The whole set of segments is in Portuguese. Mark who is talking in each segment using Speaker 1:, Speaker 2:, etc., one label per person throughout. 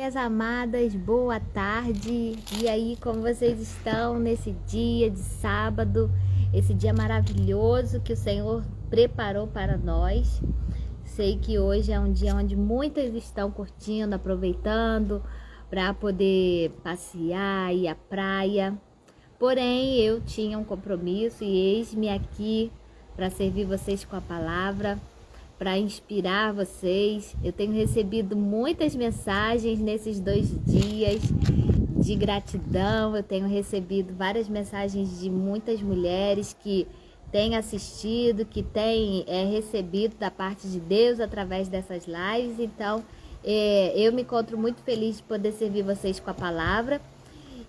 Speaker 1: Minhas amadas, boa tarde. E aí, como vocês estão nesse dia de sábado, esse dia maravilhoso que o Senhor preparou para nós? Sei que hoje é um dia onde muitas estão curtindo, aproveitando para poder passear, ir à praia. Porém, eu tinha um compromisso e eis-me aqui para servir vocês com a palavra, para inspirar vocês. Eu tenho recebido muitas mensagens nesses 2 dias de gratidão. Eu tenho recebido várias mensagens de muitas mulheres que têm assistido, que têm recebido da parte de Deus através dessas lives. Então, eu me encontro muito feliz de poder servir vocês com a palavra.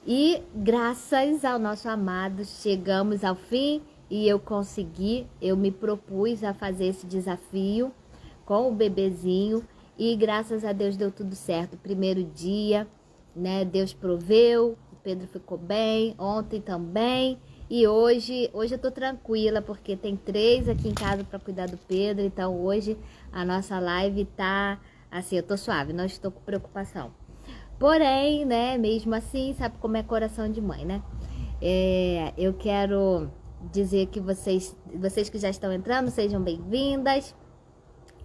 Speaker 1: E graças ao nosso amado, chegamos ao fim. E eu me propus a fazer esse desafio com o bebezinho e graças a Deus deu tudo certo. Primeiro dia, né, Deus proveu, o Pedro ficou bem, ontem também. E hoje eu tô tranquila porque tem 3 aqui em casa para cuidar do Pedro, então hoje a nossa live tá assim, eu tô suave, não estou com preocupação. Porém, né, mesmo assim, sabe como é coração de mãe, né? Eu quero dizer que vocês que já estão entrando, sejam bem-vindas.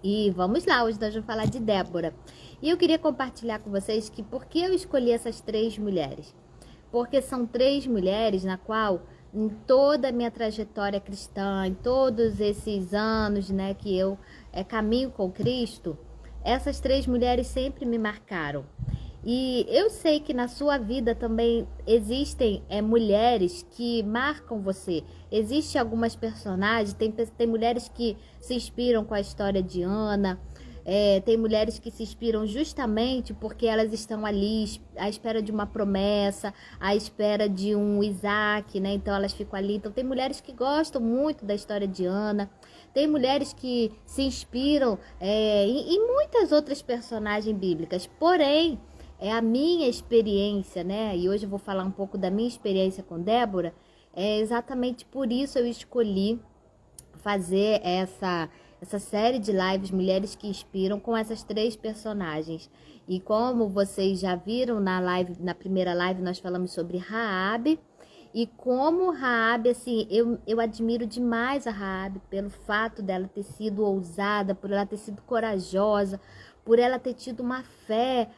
Speaker 1: E vamos lá, hoje nós vamos falar de Débora. E eu queria compartilhar com vocês que por que eu escolhi essas 3 mulheres? Porque são 3 mulheres na qual, em toda a minha trajetória cristã, em todos esses anos, né, que eu caminho com Cristo, essas 3 mulheres sempre me marcaram. E eu sei que na sua vida também existem mulheres que marcam você. Existem algumas personagens, tem mulheres que se inspiram com a história de Ana, tem mulheres que se inspiram justamente porque elas estão ali à espera de uma promessa, à espera de um Isaac, né? Então elas ficam ali. Então tem mulheres que gostam muito da história de Ana, tem mulheres que se inspiram em muitas outras personagens bíblicas, porém, é a minha experiência, né? E hoje eu vou falar um pouco da minha experiência com Débora. É exatamente por isso eu escolhi fazer essa série de lives Mulheres que Inspiram com essas 3 personagens. E como vocês já viram na primeira live, nós falamos sobre Raabe. E como Raabe, assim, eu admiro demais a Raabe pelo fato dela ter sido ousada, por ela ter sido corajosa, por ela ter tido uma fé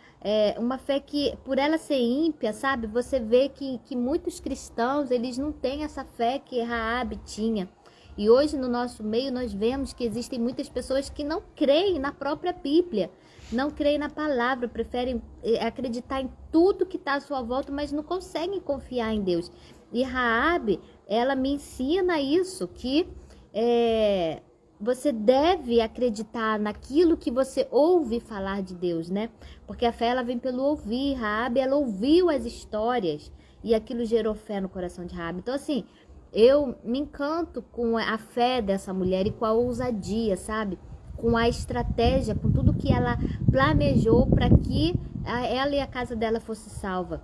Speaker 1: que, por ela ser ímpia, sabe? Você vê que muitos cristãos, eles não têm essa fé que Raabe tinha. E hoje no nosso meio nós vemos que existem muitas pessoas que não creem na própria Bíblia, não creem na palavra, preferem acreditar em tudo que está à sua volta, mas não conseguem confiar em Deus. E Raabe, ela me ensina isso, que você deve acreditar naquilo que você ouve falar de Deus, né? Porque a fé, ela vem pelo ouvir. Raabe, ela ouviu as histórias e aquilo gerou fé no coração de Raabe. Então, assim, eu me encanto com a fé dessa mulher e com a ousadia, sabe? Com a estratégia, com tudo que ela planejou para que ela e a casa dela fosse salva.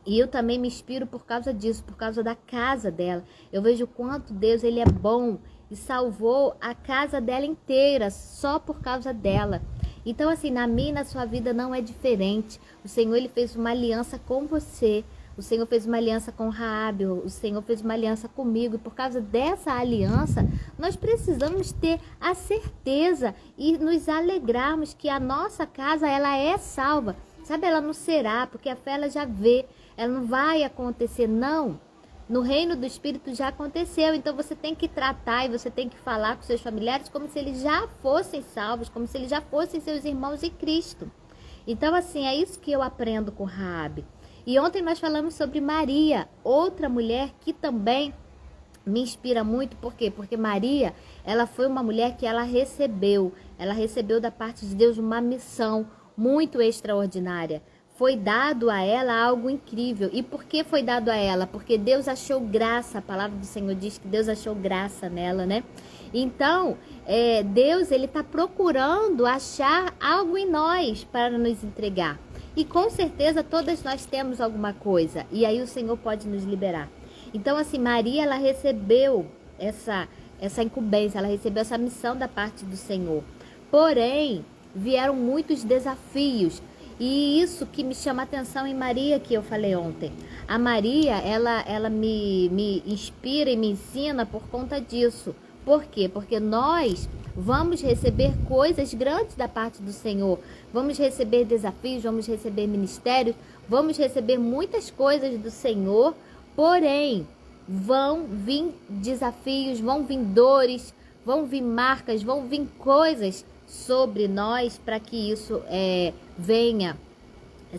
Speaker 1: E eu também me inspiro por causa disso, por causa da casa dela. Eu vejo o quanto Deus, ele é bom e salvou a casa dela inteira só por causa dela. Então, assim, na minha e na sua vida não é diferente. O Senhor, ele fez uma aliança com você. O Senhor fez uma aliança com Raabe, o Senhor fez uma aliança comigo. E por causa dessa aliança, nós precisamos ter a certeza e nos alegrarmos que a nossa casa, ela é salva. Sabe, ela não será, porque a fé, ela já vê. Ela não vai acontecer, não. No reino do Espírito já aconteceu, então você tem que tratar e você tem que falar com seus familiares como se eles já fossem salvos, como se eles já fossem seus irmãos em Cristo. Então, assim, é isso que eu aprendo com Raabe. E ontem nós falamos sobre Maria, outra mulher que também me inspira muito. Por quê? Porque Maria, ela foi uma mulher que ela recebeu da parte de Deus uma missão muito extraordinária. Foi dado a ela algo incrível. E por que foi dado a ela? Porque Deus achou graça. A palavra do Senhor diz que Deus achou graça nela, né? Então, Deus, ele está procurando achar algo em nós para nos entregar. E com certeza todas nós temos alguma coisa. E aí o Senhor pode nos liberar. Então, assim, Maria, ela recebeu essa incumbência, ela recebeu essa missão da parte do Senhor. Porém, vieram muitos desafios. E isso que me chama a atenção em Maria, que eu falei ontem. A Maria, ela me inspira e me ensina por conta disso. Por quê? Porque nós vamos receber coisas grandes da parte do Senhor. Vamos receber desafios, vamos receber ministérios, vamos receber muitas coisas do Senhor. Porém, vão vir desafios, vão vir dores, vão vir marcas, vão vir coisas sobre nós para que isso venha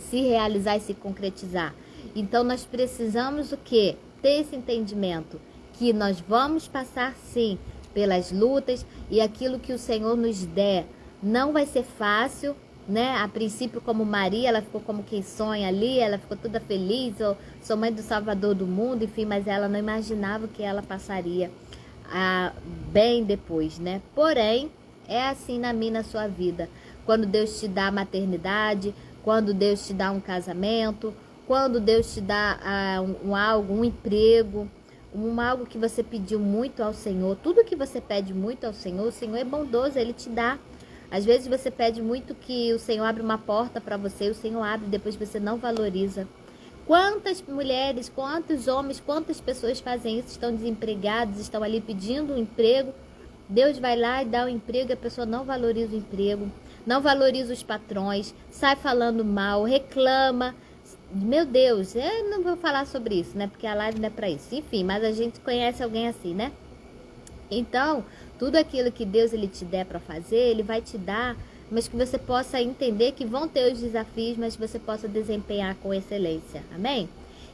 Speaker 1: se realizar e se concretizar. Então nós precisamos o quê? Ter esse entendimento que nós vamos passar sim pelas lutas e aquilo que o Senhor nos der não vai ser fácil, né? A princípio, como Maria, ela ficou como quem sonha ali, ela ficou toda feliz, eu sou mãe do Salvador do mundo, enfim, mas ela não imaginava que ela passaria bem depois, né? Porém, é assim na minha, na sua vida. Quando Deus te dá maternidade, quando Deus te dá um casamento, quando Deus te dá um emprego, algo que você pediu muito ao Senhor, tudo que você pede muito ao Senhor, o Senhor é bondoso, Ele te dá. Às vezes você pede muito que o Senhor abra uma porta para você, o Senhor abre e depois você não valoriza. Quantas mulheres, quantos homens, quantas pessoas fazem isso, estão desempregados, estão ali pedindo um emprego, Deus vai lá e dá o emprego e a pessoa não valoriza o emprego, não valoriza os patrões, sai falando mal, reclama. Meu Deus, eu não vou falar sobre isso, né? Porque a live não é para isso. Enfim, mas a gente conhece alguém assim, né? Então, tudo aquilo que Deus ele te der para fazer, Ele vai te dar, mas que você possa entender que vão ter os desafios, mas que você possa desempenhar com excelência. Amém?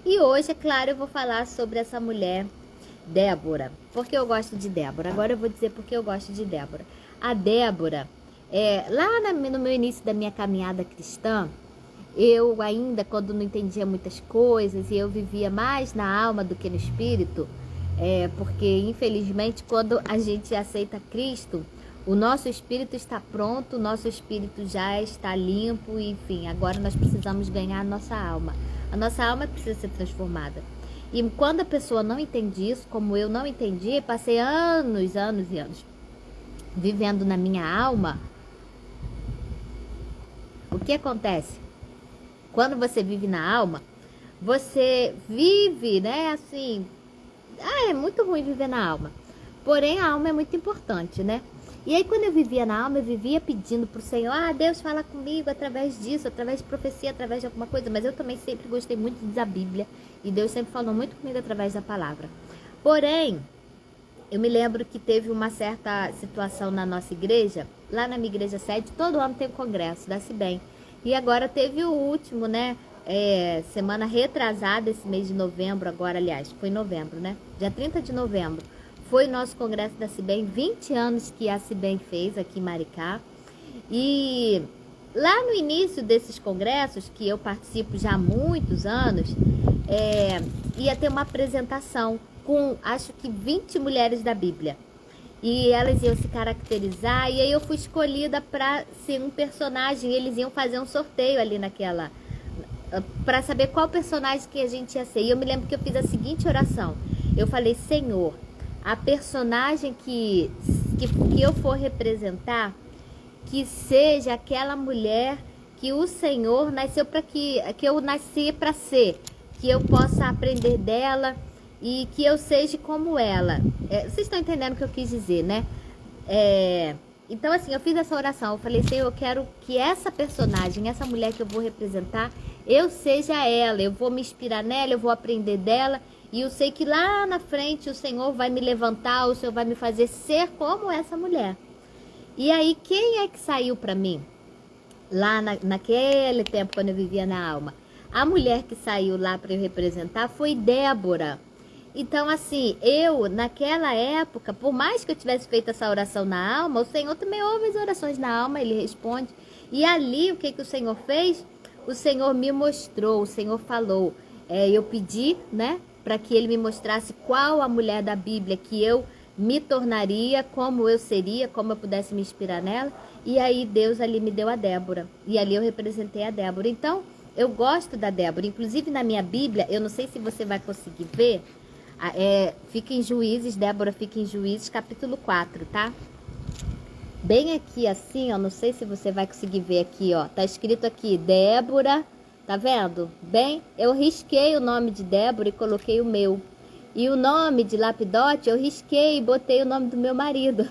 Speaker 1: E hoje, é claro, eu vou falar sobre essa mulher, Débora. Por que eu gosto de Débora? Agora eu vou dizer por que eu gosto de Débora. A Débora, lá no meu início da minha caminhada cristã, eu ainda, quando não entendia muitas coisas, e eu vivia mais na alma do que no espírito, porque infelizmente quando a gente aceita Cristo, o nosso espírito está pronto, o nosso espírito já está limpo, enfim, agora nós precisamos ganhar a nossa alma. A nossa alma precisa ser transformada. E quando a pessoa não entende isso, como eu não entendi, passei anos e anos vivendo na minha alma. O que acontece? Quando você vive na alma, você vive, né, assim... é muito ruim viver na alma. Porém, a alma é muito importante, né? E aí, quando eu vivia na alma, eu vivia pedindo pro Senhor, Deus fala comigo através disso, através de profecia, através de alguma coisa. Mas eu também sempre gostei muito da Bíblia. E Deus sempre falou muito comigo através da palavra. Porém, eu me lembro que teve uma certa situação na nossa igreja, lá na minha igreja sede, todo ano tem um congresso, dá-se bem. E agora teve o último, né? Semana retrasada, esse mês de novembro, agora, aliás, foi novembro, né? Dia 30 de novembro. Foi o nosso congresso da Cibem, 20 anos que a Cibem fez aqui em Maricá. E lá no início desses congressos, que eu participo já há muitos anos, ia ter uma apresentação com, acho que 20 mulheres da Bíblia. E elas iam se caracterizar, e aí eu fui escolhida para ser um personagem. Eles iam fazer um sorteio ali naquela... para saber qual personagem que a gente ia ser. E eu me lembro que eu fiz a seguinte oração. Eu falei, Senhor, a personagem que eu for representar, que seja aquela mulher que o Senhor nasceu para que eu nasci para ser, que eu possa aprender dela e que eu seja como ela. Vocês estão entendendo o que eu quis dizer, né? Então, assim, eu fiz essa oração. Eu falei, Senhor, eu quero que essa personagem, essa mulher que eu vou representar, eu seja ela. Eu vou me inspirar nela, eu vou aprender dela. E eu sei que lá na frente o Senhor vai me levantar, o Senhor vai me fazer ser como essa mulher. E aí, quem é que saiu para mim? Lá naquele tempo, quando eu vivia na alma. A mulher que saiu lá para eu representar foi Débora. Então, assim, eu, naquela época, por mais que eu tivesse feito essa oração na alma, o Senhor também ouve as orações na alma, Ele responde. E ali, o que o Senhor fez? O Senhor me mostrou, o Senhor falou. Eu pedi, né, para que Ele me mostrasse qual a mulher da Bíblia que eu me tornaria, como eu seria, como eu pudesse me inspirar nela. E aí, Deus ali me deu a Débora. E ali eu representei a Débora. Então, eu gosto da Débora. Inclusive, na minha Bíblia, eu não sei se você vai conseguir ver, fica em Juízes, Débora fica em Juízes, capítulo 4, tá? bem aqui assim, ó, não sei se você vai conseguir ver aqui, ó, tá escrito aqui, Débora, tá vendo? Bem, eu risquei o nome de Débora e coloquei o meu. E o nome de Lapidote eu risquei e botei o nome do meu marido.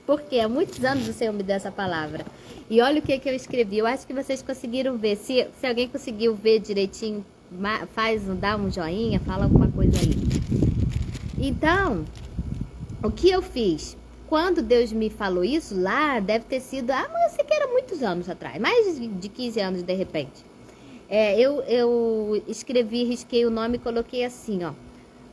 Speaker 1: Porque há muitos anos o Senhor me deu essa palavra. E olha o que eu escrevi. Eu acho que vocês conseguiram ver. Se alguém conseguiu ver direitinho, dá um joinha, fala alguma coisa aí. Então, o que eu fiz? Quando Deus me falou isso lá, deve ter sido, mas eu sei que era muitos anos atrás, mais de 15 anos de repente. Eu escrevi, risquei o nome e coloquei assim, ó.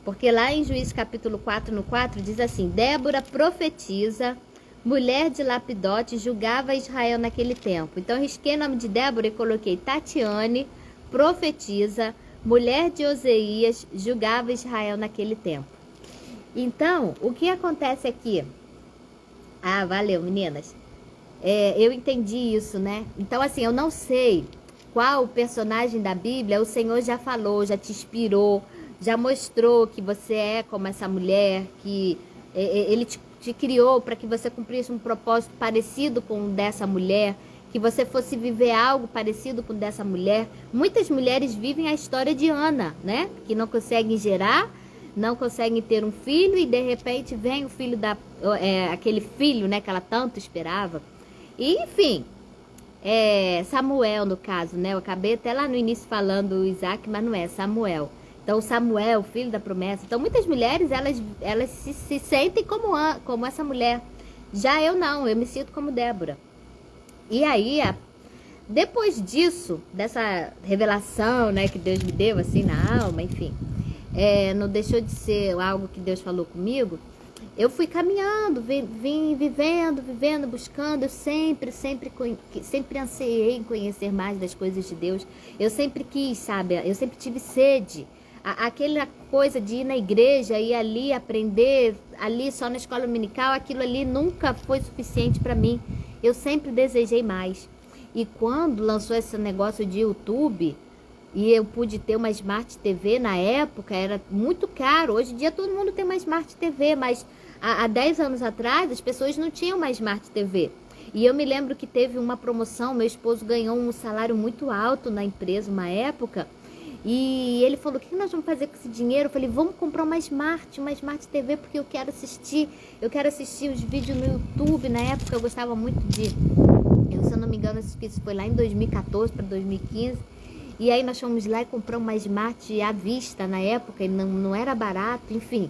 Speaker 1: Porque lá em Juízes capítulo 4, no 4, diz assim, Débora profetiza, mulher de Lapidote, julgava Israel naquele tempo. Então eu risquei o nome de Débora e coloquei Tatiane, profetiza, mulher de Oseias, julgava Israel naquele tempo. Então, o que acontece aqui? Valeu, meninas. Eu entendi isso, né? Então, assim, eu não sei qual personagem da Bíblia o Senhor já falou, já te inspirou, já mostrou que você é como essa mulher, que Ele te criou para que você cumprisse um propósito parecido com o dessa mulher, que você fosse viver algo parecido com o dessa mulher. Muitas mulheres vivem a história de Ana, né? Que não conseguem gerar, não conseguem ter um filho e de repente vem o filho aquele filho, né, que ela tanto esperava. E, enfim, Samuel no caso, né? Eu acabei até lá no início falando Isaac, mas não é Samuel. Então Samuel, filho da promessa. Então muitas mulheres elas se sentem como essa mulher. Já eu não, eu me sinto como Débora. E aí, depois disso, dessa revelação, né, que Deus me deu assim na alma, enfim. Não deixou de ser algo que Deus falou comigo. Eu fui caminhando, vim vivendo, buscando. Eu sempre ansiei em conhecer mais das coisas de Deus. Eu sempre quis, sabe? Eu sempre tive sede. Aquela coisa de ir na igreja e ali aprender, ali só na escola dominical, aquilo ali nunca foi suficiente para mim. Eu sempre desejei mais. E quando lançou esse negócio de YouTube, e eu pude ter uma Smart TV na época, era muito caro. Hoje em dia todo mundo tem uma Smart TV, mas há 10 anos atrás as pessoas não tinham uma Smart TV. E eu me lembro que teve uma promoção, meu esposo ganhou um salário muito alto na empresa uma época, e ele falou, o que nós vamos fazer com esse dinheiro? Eu falei, vamos comprar uma Smart TV, porque eu quero assistir os vídeos no YouTube. Na época eu gostava muito se eu não me engano, isso foi lá em 2014 para 2015. E aí nós fomos lá e compramos uma Smart à vista na época, e não era barato, enfim.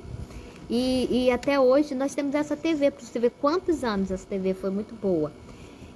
Speaker 1: E até hoje nós temos essa TV, para você ver quantos anos essa TV foi muito boa.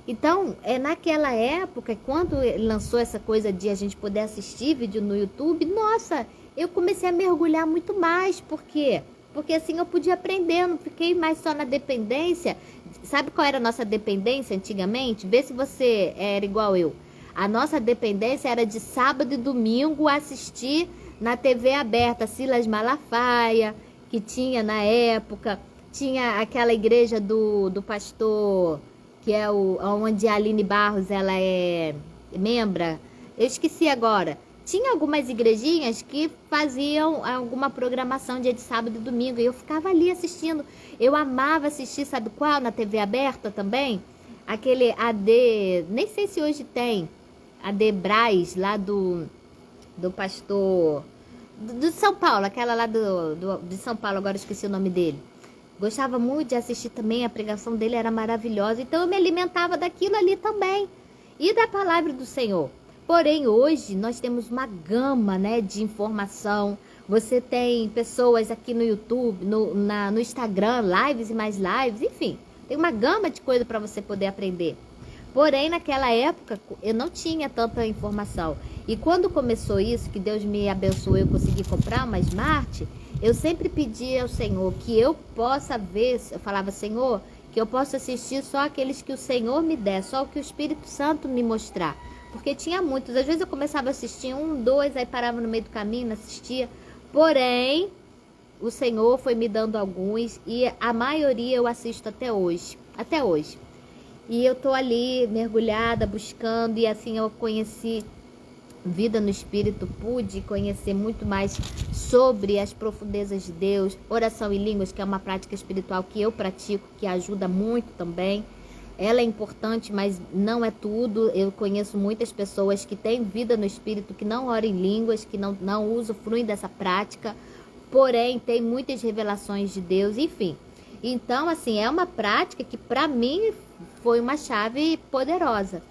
Speaker 1: Então, naquela época, quando lançou essa coisa de a gente poder assistir vídeo no YouTube, nossa, eu comecei a mergulhar muito mais. Por quê? Porque assim eu podia aprender, eu não fiquei mais só na dependência. Sabe qual era a nossa dependência antigamente? Vê se você era igual eu. A nossa dependência era de sábado e domingo assistir na TV aberta, Silas Malafaia, que tinha na época. Tinha aquela igreja do pastor, que é onde a Aline Barros ela é membra. Eu esqueci agora. Tinha algumas igrejinhas que faziam alguma programação dia de sábado e domingo. E eu ficava ali assistindo. Eu amava assistir, sabe qual? Na TV aberta também. Aquele AD, nem sei se hoje tem. AD Braz, lá do pastor de São Paulo, aquela lá de São Paulo, agora esqueci o nome dele. Gostava muito de assistir também, a pregação dele era maravilhosa. Então eu me alimentava daquilo ali também. E da palavra do Senhor. Porém, hoje nós temos uma gama, né, de informação. Você tem pessoas aqui no YouTube, no Instagram, lives e mais lives, enfim. Tem uma gama de coisa para você poder aprender. Porém, naquela época, eu não tinha tanta informação. E quando começou isso, que Deus me abençoou, eu consegui comprar uma Smart, eu sempre pedi ao Senhor que eu possa ver, eu falava, Senhor, que eu possa assistir só aqueles que o Senhor me der, só o que o Espírito Santo me mostrar. Porque tinha muitos. Às vezes eu começava a assistir 1, 2, aí parava no meio do caminho, não assistia. Porém, o Senhor foi me dando alguns e a maioria eu assisto até hoje. Até hoje. E eu tô ali mergulhada, buscando, e assim eu conheci vida no Espírito, pude conhecer muito mais sobre as profundezas de Deus, oração em línguas, que é uma prática espiritual que eu pratico, que ajuda muito também. ela é importante, mas não é tudo. Eu conheço muitas pessoas que têm vida no Espírito, que não oram em línguas, que não usufruem dessa prática, porém tem muitas revelações de Deus, enfim. Então, assim, é uma prática que para mim foi uma chave poderosa.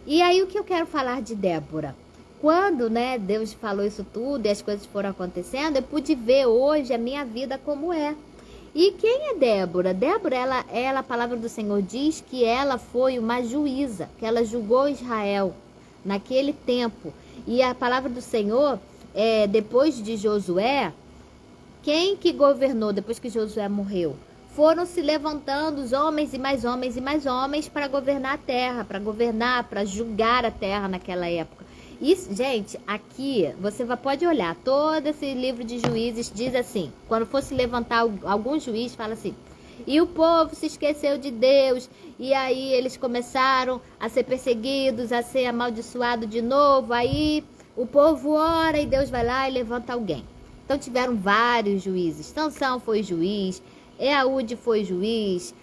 Speaker 1: E aí o que eu quero falar de Débora? Quando, né, Deus falou isso tudo e as coisas foram acontecendo, eu pude ver hoje a minha vida como é. E quem é Débora? Débora, ela, a palavra do Senhor diz que ela foi uma juíza, que ela julgou Israel naquele tempo. E a palavra do Senhor, depois de Josué, quem que governou depois que Josué morreu? Foram se levantando os homens e mais homens e mais homens para governar a terra, para julgar a terra naquela época. Isso, gente, aqui você pode olhar, todo esse livro de Juízes diz assim, quando fosse levantar algum juiz, fala assim, e o povo se esqueceu de Deus, e aí eles começaram a ser perseguidos, a ser amaldiçoados de novo, aí o povo ora e Deus vai lá e levanta alguém. Então tiveram vários juízes, Sansão foi juiz, Eaúde foi juiz,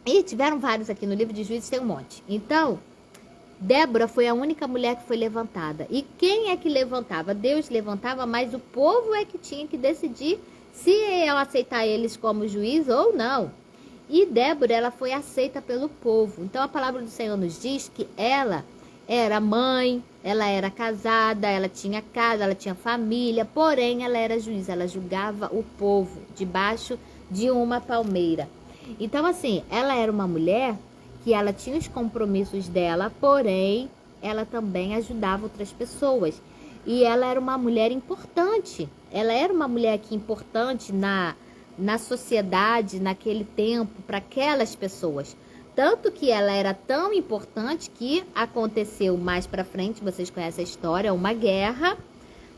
Speaker 1: e tiveram vários aqui no livro de Juízes, tem um monte. Então, Débora foi a única mulher que foi levantada. E quem é que levantava? Deus levantava, mas o povo é que tinha que decidir se eu aceitar eles como juiz ou não. E Débora, ela foi aceita pelo povo. Então a palavra do Senhor nos diz que ela era mãe, ela era casada, ela tinha casa, ela tinha família, porém ela era juiz, ela julgava o povo debaixo de uma palmeira. Então assim, ela era uma mulher que ela tinha os compromissos dela, porém, ela também ajudava outras pessoas. E ela era uma mulher importante. Ela era uma mulher que importante na sociedade, naquele tempo, para aquelas pessoas. Tanto que ela era tão importante que aconteceu mais para frente, vocês conhecem a história, uma guerra,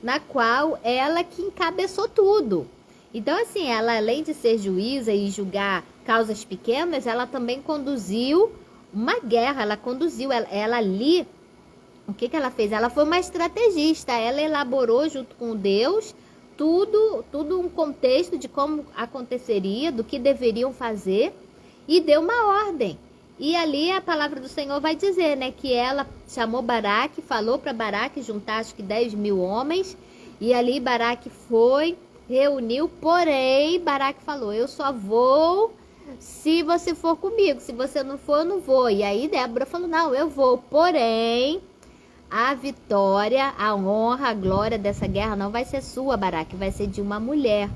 Speaker 1: na qual ela que encabeçou tudo. Então, assim, ela além de ser juíza e julgar causas pequenas, ela também conduziu uma guerra, ela ali, o que ela fez? Ela foi uma estrategista, ela elaborou junto com Deus tudo um contexto de como aconteceria, do que deveriam fazer e deu uma ordem. E ali a palavra do Senhor vai dizer, né, que ela chamou Baraque, falou para Baraque juntar acho que 10.000 homens, e ali Baraque foi, reuniu, porém Baraque falou, eu só vou se você for comigo, se você não for, eu não vou. E aí Débora falou, não, eu vou, porém a vitória, a honra, a glória dessa guerra não vai ser sua, Baraque, vai ser de uma mulher.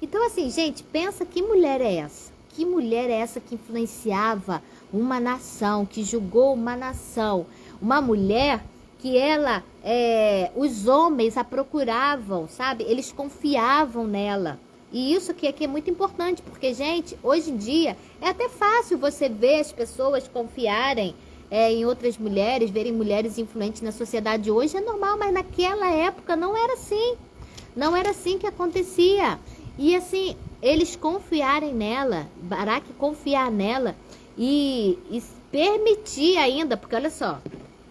Speaker 1: Então assim, gente, pensa que mulher é essa? Que mulher é essa que influenciava uma nação, que julgou uma nação? Uma mulher que ela, os homens a procuravam, sabe? Eles confiavam nela. E isso aqui é muito importante, porque, gente, hoje em dia é até fácil você ver as pessoas confiarem em outras mulheres, verem mulheres influentes na sociedade hoje, é normal, mas naquela época não era assim. Não era assim que acontecia. E assim, eles confiarem nela, Baraque confiar nela e permitir ainda, porque olha só,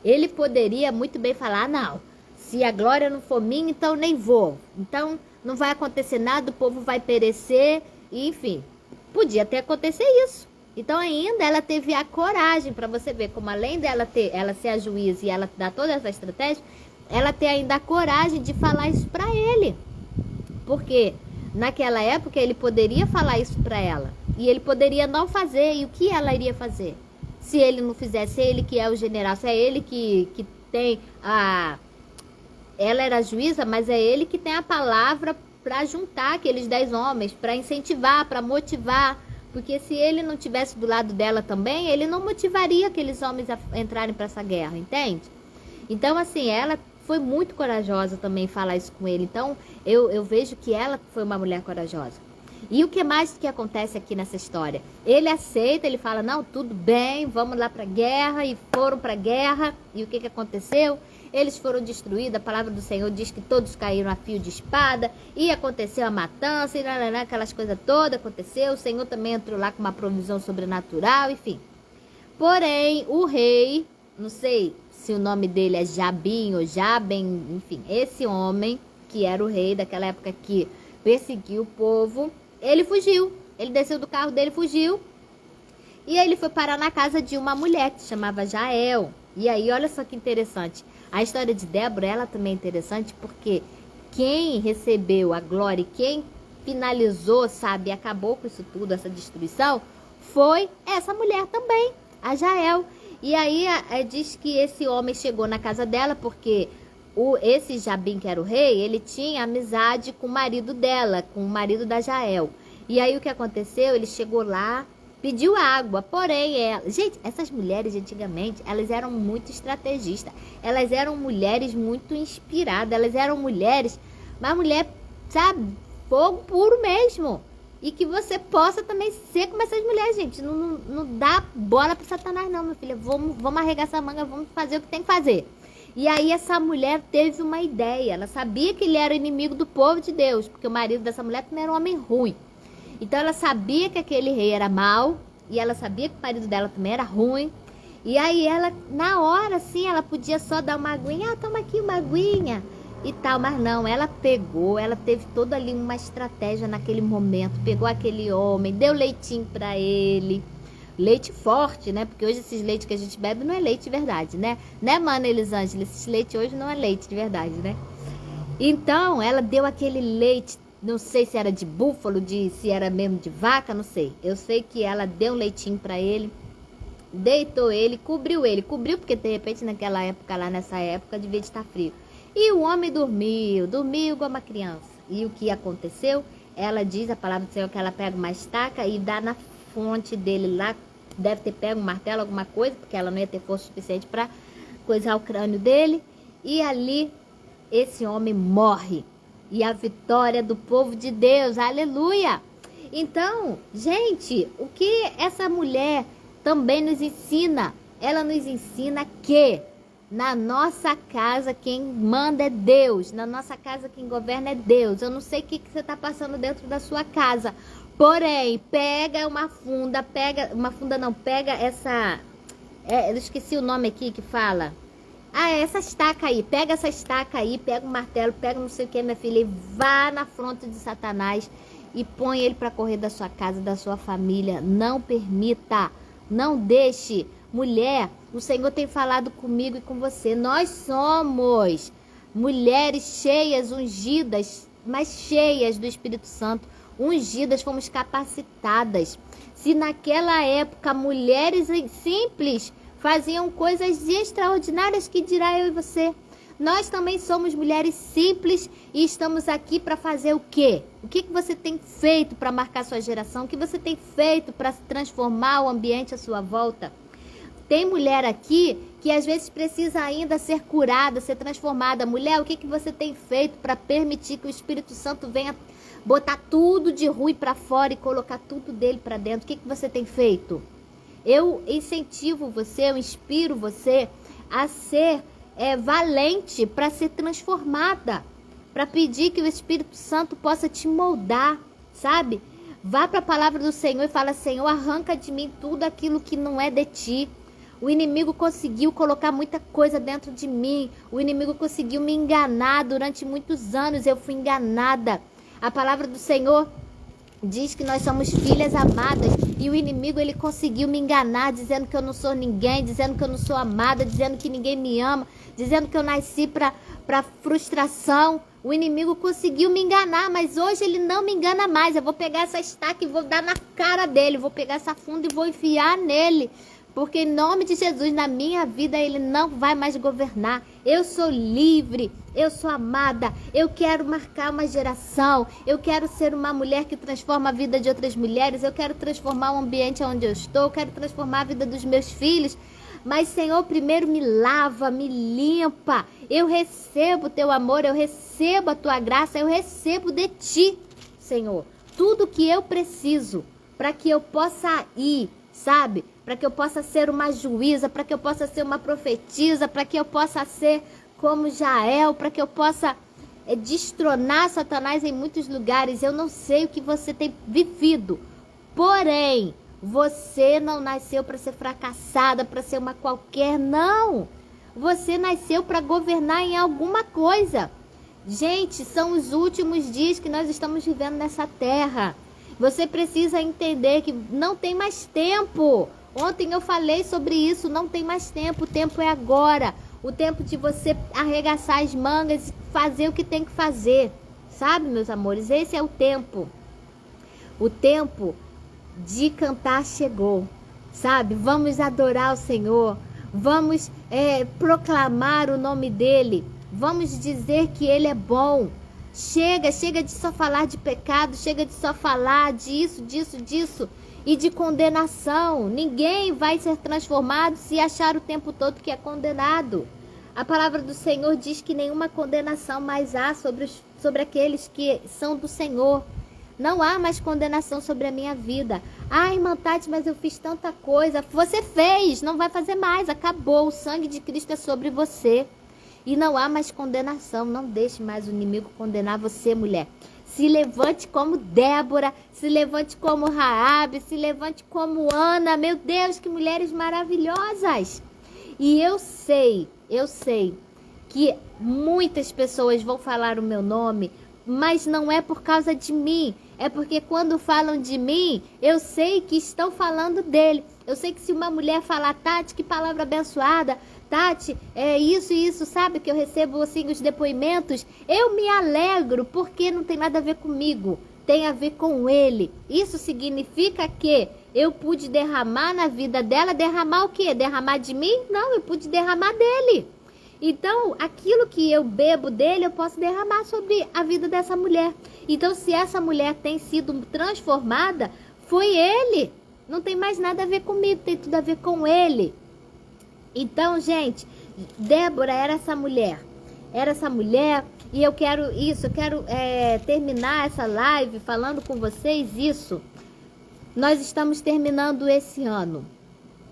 Speaker 1: ele poderia muito bem falar, não, se a glória não for minha, então nem vou. Então não vai acontecer nada, o povo vai perecer, e, enfim, podia até acontecer isso. Então ainda ela teve a coragem, para você ver como além dela ser a juíza e ela dar toda essa estratégia, ela ter ainda a coragem de falar isso para ele. Porque naquela época ele poderia falar isso para ela e ele poderia não fazer, e o que ela iria fazer? Se ele não fizesse, ele que é o general, se é ele que tem a... Ela era juíza, mas é ele que tem a palavra para juntar aqueles 10 homens, para incentivar, para motivar. Porque se ele não tivesse do lado dela também, ele não motivaria aqueles homens a entrarem para essa guerra, entende? Então, assim, ela foi muito corajosa também em falar isso com ele. Então, eu vejo que ela foi uma mulher corajosa. E o que mais que acontece aqui nessa história? Ele aceita, ele fala, não, tudo bem, vamos lá para a guerra. E foram para a guerra. E o que aconteceu? Eles foram destruídos, a palavra do Senhor diz que todos caíram a fio de espada, e aconteceu a matança, e aquelas coisas todas aconteceu. O Senhor também entrou lá com uma provisão sobrenatural, enfim. Porém, o rei, não sei se o nome dele é Jabim ou Jabem, enfim, esse homem, que era o rei daquela época que perseguiu o povo, ele fugiu. Ele desceu do carro dele e fugiu. E aí ele foi parar na casa de uma mulher que se chamava Jael. E aí, olha só que interessante. A história de Débora, ela também é interessante porque quem recebeu a glória e quem finalizou, sabe, acabou com isso tudo, essa destruição, foi essa mulher também, a Jael. E aí diz que esse homem chegou na casa dela porque esse Jabim, que era o rei, ele tinha amizade com o marido dela, com o marido da Jael. E aí o que aconteceu? Ele chegou lá, pediu água, porém gente, essas mulheres de antigamente, elas eram muito estrategistas, elas eram mulheres muito inspiradas, elas eram mulheres, mas mulher, sabe, fogo puro mesmo. E que você possa também ser como essas mulheres, gente. Não dá bola para Satanás não, minha filha. Vamos arregaçar a manga, vamos fazer o que tem que fazer. E aí essa mulher teve uma ideia. Ela sabia que ele era inimigo do povo de Deus, porque o marido dessa mulher também era um homem ruim. Então ela sabia que aquele rei era mau, e ela sabia que o marido dela também era ruim. E aí ela, na hora, assim, ela podia só dar uma aguinha. Ah, toma aqui uma aguinha e tal, mas não, ela pegou, ela teve toda ali uma estratégia naquele momento, pegou aquele homem, deu leitinho pra ele, leite forte, né, porque hoje esses leites que a gente bebe não é leite de verdade, né, mana Elisângela, esses leites hoje não é leite de verdade, né, então ela deu aquele leite, não sei se era de búfalo, se era mesmo de vaca, não sei, eu sei que ela deu um leitinho pra ele, deitou ele, cobriu porque de repente naquela época, lá nessa época, devia estar frio. E o homem dormiu igual uma criança. E o que aconteceu? Ela diz, a palavra do Senhor, que ela pega uma estaca e dá na fonte dele lá. Deve ter pego um martelo, alguma coisa, porque ela não ia ter força suficiente para coisar o crânio dele. E ali, esse homem morre. E a vitória do povo de Deus, aleluia! Então, gente, o que essa mulher também nos ensina? Ela nos ensina que na nossa casa quem manda é Deus. Na nossa casa quem governa é Deus. Eu não sei o que você está passando dentro da sua casa. Porém, pega essa... eu esqueci o nome aqui que fala. Essa estaca aí. Pega essa estaca aí, pega um martelo, pega não sei o que, minha filha, e vá na fronte de Satanás e põe ele para correr da sua casa, da sua família. Não permita, não deixe. Mulher, o Senhor tem falado comigo e com você. Nós somos mulheres cheias, ungidas, mas cheias do Espírito Santo. Ungidas, fomos capacitadas. Se naquela época mulheres simples faziam coisas extraordinárias, que dirá eu e você? Nós também somos mulheres simples e estamos aqui para fazer o quê? O que você tem feito para marcar sua geração? O que você tem feito para transformar o ambiente à sua volta? Tem mulher aqui que às vezes precisa ainda ser curada, ser transformada. Mulher, o que você tem feito para permitir que o Espírito Santo venha botar tudo de ruim para fora e colocar tudo dele para dentro? O que você tem feito? Eu incentivo você, eu inspiro você a ser valente para ser transformada, para pedir que o Espírito Santo possa te moldar, sabe? Vá para a palavra do Senhor e fala: Senhor, arranca de mim tudo aquilo que não é de ti. O inimigo conseguiu colocar muita coisa dentro de mim. O inimigo conseguiu me enganar durante muitos anos. Eu fui enganada. A palavra do Senhor diz que nós somos filhas amadas. E o inimigo, ele conseguiu me enganar, dizendo que eu não sou ninguém, dizendo que eu não sou amada, dizendo que ninguém me ama, dizendo que eu nasci para frustração. O inimigo conseguiu me enganar, mas hoje ele não me engana mais. Eu vou pegar essa estaca e vou dar na cara dele. Vou pegar essa funda e vou enfiar nele. Porque em nome de Jesus, na minha vida, ele não vai mais governar. Eu sou livre, eu sou amada, eu quero marcar uma geração, eu quero ser uma mulher que transforma a vida de outras mulheres, eu quero transformar o ambiente onde eu estou, eu quero transformar a vida dos meus filhos. Mas, Senhor, primeiro me lava, me limpa. Eu recebo o teu amor, eu recebo a tua graça, eu recebo de ti, Senhor, tudo que eu preciso para que eu possa ir, sabe? Para que eu possa ser uma juíza, para que eu possa ser uma profetisa, para que eu possa ser como Jael, para que eu possa destronar Satanás em muitos lugares. Eu não sei o que você tem vivido, porém, você não nasceu para ser fracassada, para ser uma qualquer, não. Você nasceu para governar em alguma coisa. Gente, são os últimos dias que nós estamos vivendo nessa terra. Você precisa entender que não tem mais tempo. Ontem eu falei sobre isso, não tem mais tempo. O tempo é agora. O tempo de você arregaçar as mangas e fazer o que tem que fazer. Sabe, meus amores? Esse é o tempo. O tempo de cantar chegou. Sabe? Vamos adorar o Senhor. Vamos proclamar o nome dEle. Vamos dizer que Ele é bom. Chega de só falar de pecado. Chega de só falar disso e de condenação. Ninguém vai ser transformado se achar o tempo todo que é condenado. A palavra do Senhor diz que nenhuma condenação mais há sobre aqueles que são do Senhor. Não há mais condenação sobre a minha vida. Irmã Tati, mas eu fiz tanta coisa. Você fez, não vai fazer mais. Acabou, o sangue de Cristo é sobre você. E não há mais condenação. Não deixe mais o inimigo condenar você, mulher. Se levante como Débora, se levante como Raabe, se levante como Ana. Meu Deus, que mulheres maravilhosas! E eu sei que muitas pessoas vão falar o meu nome, mas não é por causa de mim. É porque quando falam de mim, eu sei que estão falando dele. Eu sei que se uma mulher falar, Tati, que palavra abençoada, Tati, é isso e isso, sabe? Que eu recebo assim os depoimentos. Eu me alegro porque não tem nada a ver comigo. Tem a ver com ele. Isso significa que eu pude derramar na vida dela. Derramar o quê? Derramar de mim? Não, eu pude derramar dele. Então, aquilo que eu bebo dele, eu posso derramar sobre a vida dessa mulher. Então, se essa mulher tem sido transformada, foi ele. Não tem mais nada a ver comigo, tem tudo a ver com ele. Então, gente, Débora era essa mulher. Era essa mulher e eu quero terminar essa live falando com vocês isso. Nós estamos terminando esse ano.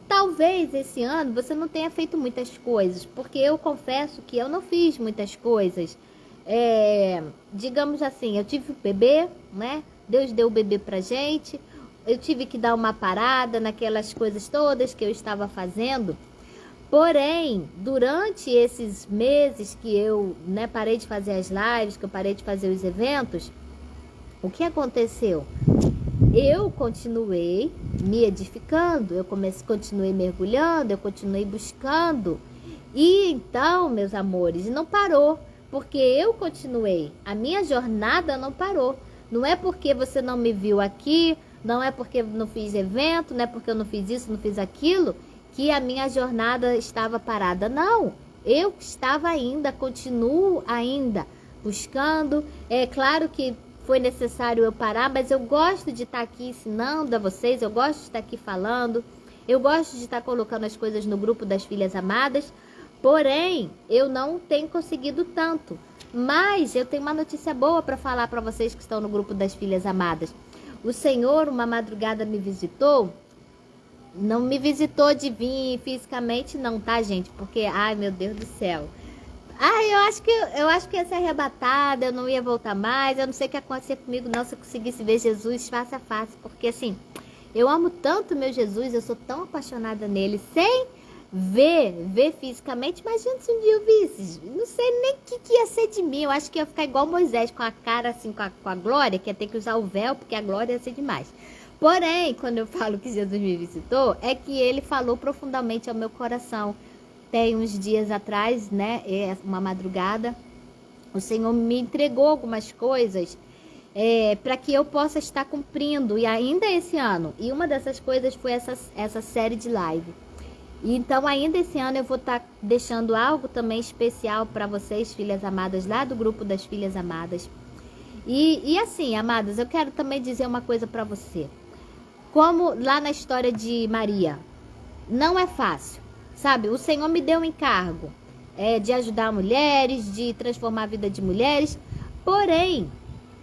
Speaker 1: Talvez esse ano você não tenha feito muitas coisas, porque eu confesso que eu não fiz muitas coisas. Digamos assim, eu tive o bebê, né? Deus deu o bebê pra gente. Eu tive que dar uma parada naquelas coisas todas que eu estava fazendo. Porém, durante esses meses que eu parei de fazer as lives, que eu parei de fazer os eventos, o que aconteceu? Eu continuei me edificando, eu continuei mergulhando, eu continuei buscando. E então, meus amores, não parou, porque eu continuei. A minha jornada não parou. Não é porque você não me viu aqui, não é porque eu não fiz evento, não é porque eu não fiz isso, não fiz aquilo, que a minha jornada estava parada. Não, eu estava ainda, continuo ainda buscando. É claro que foi necessário eu parar, mas eu gosto de estar aqui ensinando a vocês, eu gosto de estar aqui falando, eu gosto de estar colocando as coisas no grupo das Filhas Amadas, porém, eu não tenho conseguido tanto. Mas eu tenho uma notícia boa para falar para vocês que estão no grupo das Filhas Amadas. O Senhor, uma madrugada, me visitou. Não me visitou de vir fisicamente, não, tá, gente? Porque, ai, meu Deus do céu. Eu acho que ia ser arrebatada, eu não ia voltar mais. Eu não sei o que ia acontecer comigo, não, se eu conseguisse ver Jesus face a face. Porque, assim, eu amo tanto meu Jesus, eu sou tão apaixonada nele, sem ver fisicamente. Imagina se um dia eu visse. Não sei nem o que ia ser de mim. Eu acho que ia ficar igual Moisés, com a cara assim, com a glória, que ia ter que usar o véu, porque a glória ia ser demais. Porém, quando eu falo que Jesus me visitou, é que ele falou profundamente ao meu coração. Tem uns dias atrás, uma madrugada, o Senhor me entregou algumas coisas para que eu possa estar cumprindo, e ainda esse ano. E uma dessas coisas foi essa série de live. E então, ainda esse ano, eu vou estar deixando algo também especial para vocês, filhas amadas, lá do grupo das Filhas Amadas. E assim, amadas, eu quero também dizer uma coisa para você. Como lá na história de Maria, não é fácil, sabe? O Senhor me deu um encargo de ajudar mulheres, de transformar a vida de mulheres, porém,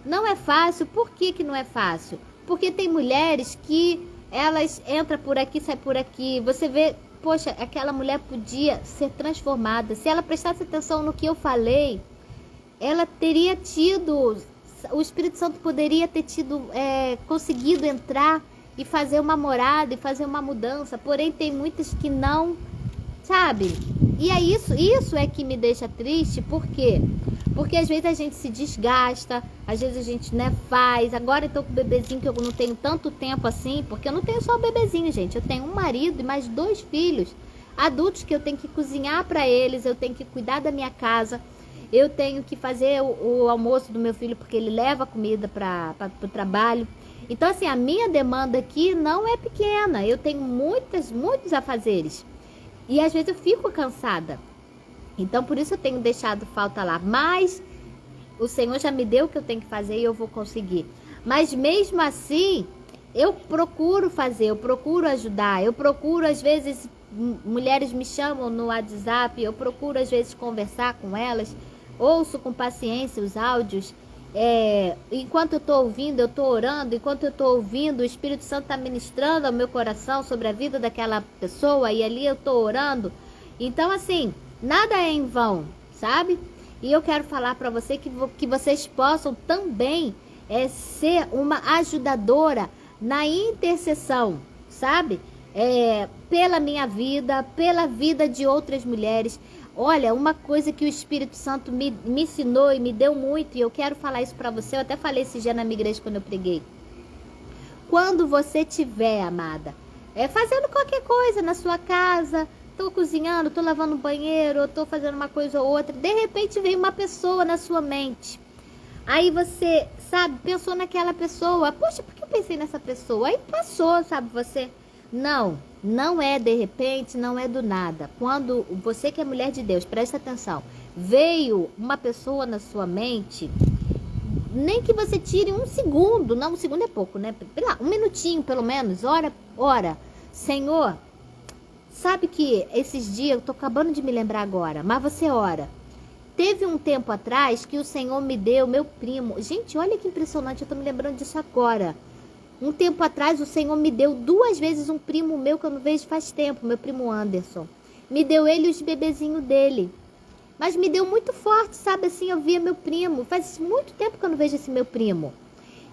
Speaker 1: não é fácil. Por que não é fácil? Porque tem mulheres que elas entram por aqui, saem por aqui, você vê, poxa, aquela mulher podia ser transformada. Se ela prestasse atenção no que eu falei, ela teria tido, o Espírito Santo poderia ter conseguido entrar e fazer uma morada e fazer uma mudança. Porém, tem muitas que não, sabe? E é isso é que me deixa triste. Por quê? Porque às vezes a gente se desgasta, às vezes a gente, né, faz. Agora eu tô com o bebezinho que eu não tenho tanto tempo assim, porque eu não tenho só o bebezinho, gente. Eu tenho um marido e mais 2 filhos adultos que eu tenho que cozinhar para eles, eu tenho que cuidar da minha casa, eu tenho que fazer o almoço do meu filho porque ele leva comida para o trabalho. Então, assim, a minha demanda aqui não é pequena. Eu tenho muitos afazeres. E às vezes eu fico cansada. Então, por isso eu tenho deixado falta lá. Mas o Senhor já me deu o que eu tenho que fazer e eu vou conseguir. Mas mesmo assim, eu procuro fazer, eu procuro ajudar. Eu procuro, às vezes, mulheres me chamam no WhatsApp, eu procuro, às vezes, conversar com elas. Ouço com paciência os áudios. Enquanto eu estou ouvindo, eu estou orando. Enquanto eu estou ouvindo, o Espírito Santo está ministrando ao meu coração sobre a vida daquela pessoa. E ali eu estou orando. Então, assim, nada é em vão, sabe? E eu quero falar para você que vocês possam também ser uma ajudadora na intercessão, sabe? Pela minha vida, pela vida de outras mulheres. Olha, uma coisa que o Espírito Santo me ensinou e me deu muito, e eu quero falar isso para você, eu até falei esse dia na minha igreja quando eu preguei. Quando você tiver, amada, fazendo qualquer coisa na sua casa, tô cozinhando, tô lavando o banheiro, tô fazendo uma coisa ou outra, de repente vem uma pessoa na sua mente. Aí você, sabe, pensou naquela pessoa, poxa, por que eu pensei nessa pessoa? Aí passou, sabe, você... Não é de repente, não é do nada. Quando você que é mulher de Deus, presta atenção, veio uma pessoa na sua mente, nem que você tire 1 segundo, não, 1 segundo é pouco, né? 1 minutinho pelo menos, ora, Senhor, sabe que esses dias, eu tô acabando de me lembrar agora, mas você ora. Teve um tempo atrás que o Senhor me deu meu primo. Gente, olha que impressionante, eu tô me lembrando disso agora. Um tempo atrás, o Senhor me deu 2 vezes um primo meu que eu não vejo faz tempo, meu primo Anderson. Me deu ele e os bebezinhos dele. Mas me deu muito forte, sabe? Assim, eu via meu primo. Faz muito tempo que eu não vejo esse meu primo.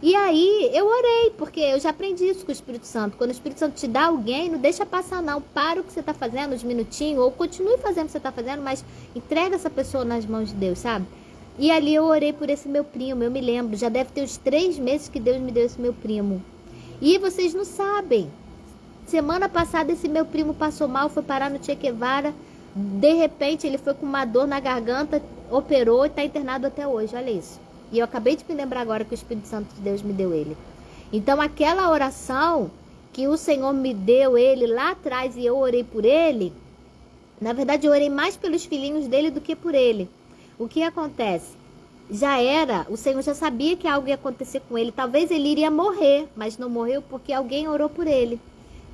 Speaker 1: E aí, eu orei, porque eu já aprendi isso com o Espírito Santo. Quando o Espírito Santo te dá alguém, não deixa passar não. Para o que você está fazendo, uns minutinhos, ou continue fazendo o que você está fazendo, mas entrega essa pessoa nas mãos de Deus, sabe? E ali eu orei por esse meu primo, eu me lembro. Já deve ter uns 3 meses que Deus me deu esse meu primo. E vocês não sabem. Semana passada esse meu primo passou mal, foi parar no Che Guevara. De repente ele foi com uma dor na garganta, operou e está internado até hoje. Olha isso. E eu acabei de me lembrar agora que o Espírito Santo de Deus me deu ele. Então aquela oração que o Senhor me deu ele lá atrás e eu orei por ele, na verdade eu orei mais pelos filhinhos dele do que por ele. O que acontece? O Senhor já sabia que algo ia acontecer com ele. Talvez ele iria morrer, mas não morreu porque alguém orou por ele.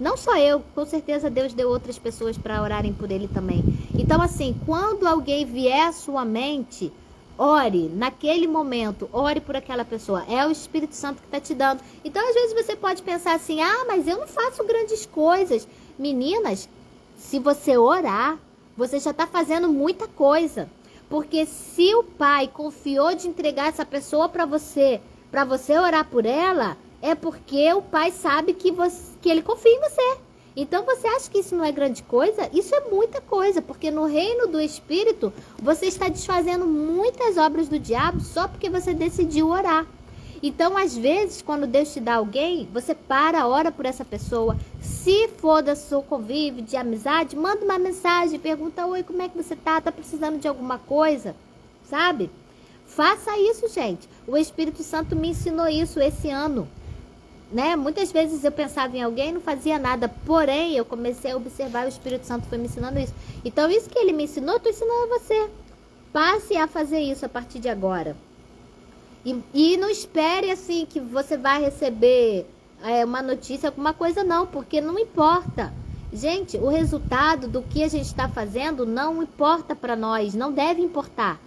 Speaker 1: Não só eu, com certeza Deus deu outras pessoas para orarem por ele também. Então assim, quando alguém vier à sua mente, ore, naquele momento, ore por aquela pessoa. É o Espírito Santo que está te dando. Então às vezes você pode pensar assim, mas eu não faço grandes coisas. Meninas, se você orar, você já está fazendo muita coisa. Porque se o pai confiou de entregar essa pessoa para você orar por ela, é porque o pai sabe que ele confia em você. Então você acha que isso não é grande coisa? Isso é muita coisa, porque no reino do Espírito, você está desfazendo muitas obras do diabo só porque você decidiu orar. Então, às vezes, quando Deus te dá alguém, você ora por essa pessoa. Se for da seu convívio, de amizade, manda uma mensagem, pergunta, oi, como é que você tá? Tá precisando de alguma coisa? Sabe? Faça isso, gente. O Espírito Santo me ensinou isso esse ano. Né? Muitas vezes eu pensava em alguém e não fazia nada. Porém, eu comecei a observar e o Espírito Santo foi me ensinando isso. Então, isso que ele me ensinou, eu tô ensinando a você. Passe a fazer isso a partir de agora. E não espere assim que você vai receber uma notícia, alguma coisa não, porque não importa. Gente, o resultado do que a gente está fazendo não importa para nós, não deve importar.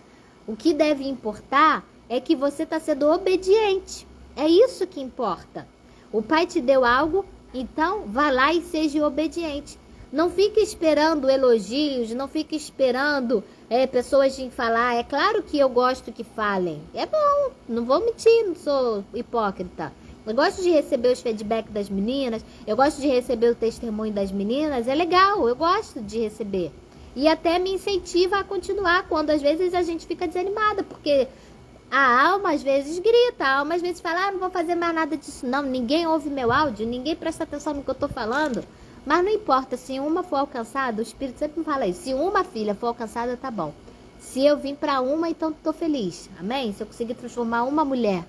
Speaker 1: O que deve importar é que você está sendo obediente. É isso que importa. O pai te deu algo, então vá lá e seja obediente. Não fique esperando elogios, não fique esperando pessoas de falar. É claro que eu gosto que falem. É bom, não vou mentir, não sou hipócrita. Eu gosto de receber os feedbacks das meninas, eu gosto de receber o testemunho das meninas. É legal, eu gosto de receber. e até me incentiva a continuar quando às vezes a gente fica desanimada, porque a alma às vezes grita, a alma às vezes fala, não vou fazer mais nada disso não, ninguém ouve meu áudio, ninguém presta atenção no que eu tô falando. Mas não importa, se uma for alcançada, o Espírito sempre me fala isso, se uma filha for alcançada, tá bom. Se eu vim para uma, então tô feliz, amém? Se eu conseguir transformar uma mulher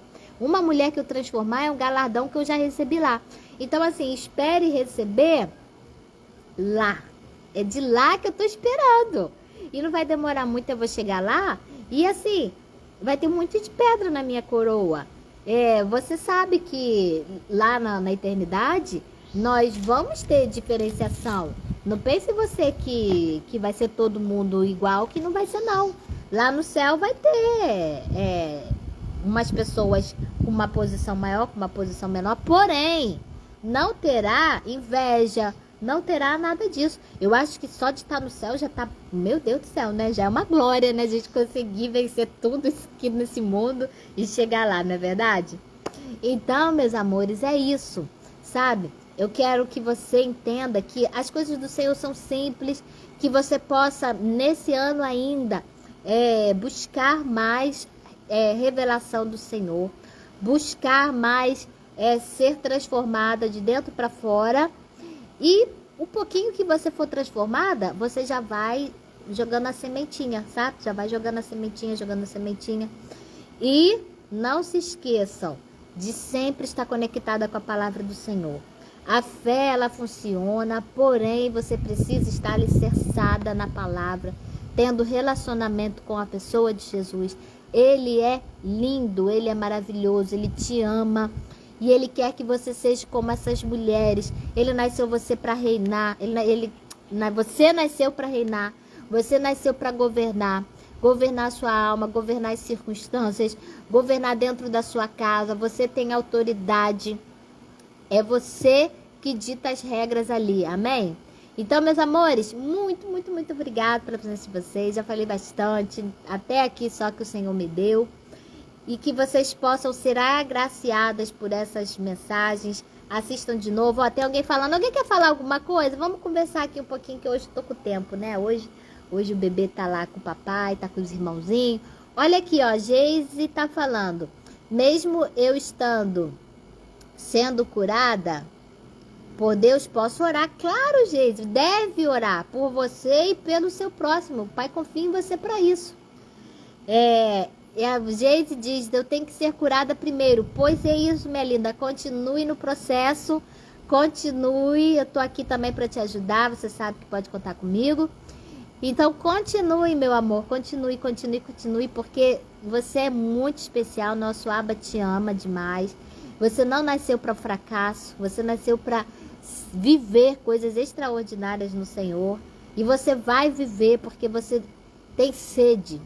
Speaker 1: que eu transformar é um galardão que eu já recebi lá. Então assim, espere receber lá, é de lá que eu tô esperando. E não vai demorar muito, eu vou chegar lá, e assim, vai ter muito de pedra na minha coroa. Você sabe que lá na eternidade, nós vamos ter diferenciação. Não pense você que vai ser todo mundo igual, que não vai ser não. Lá no céu vai ter umas pessoas com uma posição maior, com uma posição menor. Porém, não terá inveja, não terá nada disso. Eu acho que só de estar no céu já tá, meu Deus do céu, né? Já é uma glória, né? A gente conseguir vencer tudo isso aqui nesse mundo e chegar lá, não é verdade? Então, meus amores, é isso, sabe? Eu quero que você entenda que as coisas do Senhor são simples, que você possa, nesse ano ainda, buscar mais revelação do Senhor, buscar mais ser transformada de dentro para fora. E o pouquinho que você for transformada, você já vai jogando a sementinha, sabe? Já vai jogando a sementinha, jogando a sementinha. E não se esqueçam de sempre estar conectada com a palavra do Senhor. A fé, ela funciona, porém você precisa estar alicerçada na palavra, tendo relacionamento com a pessoa de Jesus. Ele é lindo, ele é maravilhoso, ele te ama. E ele quer que você seja como essas mulheres. Ele nasceu você para reinar. Você nasceu para reinar. Você nasceu para governar. Governar sua alma, governar as circunstâncias, governar dentro da sua casa. Você tem autoridade. É você que dita as regras ali. Amém? Então, meus amores, muito, muito, muito obrigada pela presença de vocês. Já falei bastante. Até aqui só que o Senhor me deu. E que vocês possam ser agraciadas por essas mensagens. Assistam de novo. Ó, tem alguém falando. Alguém quer falar alguma coisa? Vamos conversar aqui um pouquinho, que hoje eu tô com tempo, né? Hoje o bebê tá lá com o papai, tá com os irmãozinhos. Olha aqui, ó. Geise tá falando. Mesmo eu sendo curada por Deus, posso orar? Claro, Geise. Deve orar por você e pelo seu próximo. O Pai confia em você para isso. E a Geise diz, eu tenho que ser curada primeiro. Pois é isso, minha linda. Continue no processo. Continue. Eu tô aqui também para te ajudar. Você sabe que pode contar comigo. Então, continue, meu amor. Continue, continue, continue. Porque você é muito especial. Nosso Abba te ama demais. Você não nasceu para fracasso. Você nasceu para viver coisas extraordinárias no Senhor. E você vai viver porque você tem sede.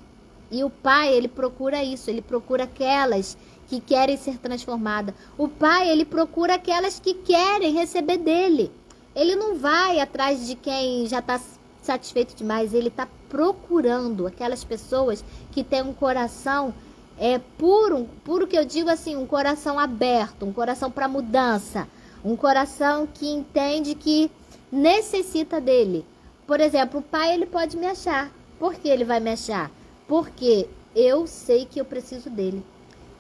Speaker 1: E o Pai, ele procura isso, ele procura aquelas que querem ser transformadas. O Pai, ele procura aquelas que querem receber dele. Ele não vai atrás de quem já está satisfeito demais, ele está procurando aquelas pessoas que têm um coração puro que eu digo assim, um coração aberto, um coração para mudança, um coração que entende que necessita dele. Por exemplo, o Pai, ele pode me achar. Por que ele vai me achar? Porque eu sei que eu preciso dele.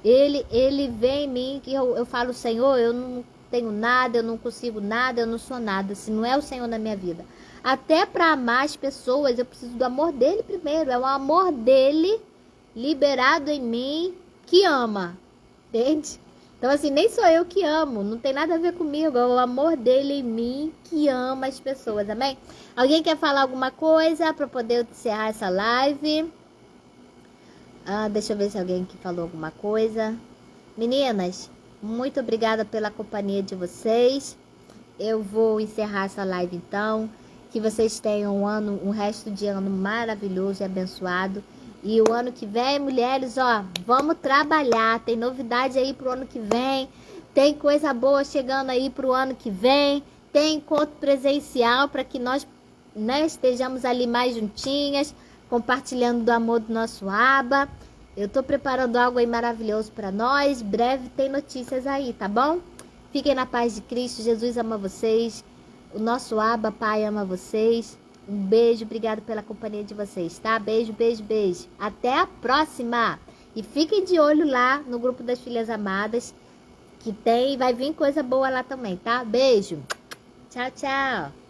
Speaker 1: Ele vê em mim que eu falo, Senhor, eu não tenho nada, eu não consigo nada, eu não sou nada, se não é o Senhor na minha vida. Até para amar as pessoas, eu preciso do amor dele primeiro. É o amor dele liberado em mim que ama. Entende? Então assim, nem sou eu que amo, não tem nada a ver comigo, é o amor dele em mim que ama as pessoas, amém? Alguém quer falar alguma coisa para poder encerrar essa live? Deixa eu ver se alguém que falou alguma coisa. Meninas, muito obrigada pela companhia de vocês. Eu vou encerrar essa live então. Que vocês tenham um resto de ano maravilhoso e abençoado. E o ano que vem, mulheres, ó, vamos trabalhar. Tem novidade aí pro ano que vem. Tem coisa boa chegando aí pro ano que vem. Tem encontro presencial para que nós, né, estejamos ali mais juntinhas, compartilhando do amor do nosso Abba. Eu tô preparando algo aí maravilhoso para nós. Breve tem notícias aí, tá bom? Fiquem na paz de Cristo. Jesus ama vocês. O nosso Abba, Pai, ama vocês. Um beijo, obrigado pela companhia de vocês, tá? Beijo, beijo, beijo. Até a próxima! E fiquem de olho lá no grupo das Filhas Amadas, que vai vir coisa boa lá também, tá? Beijo! Tchau, tchau!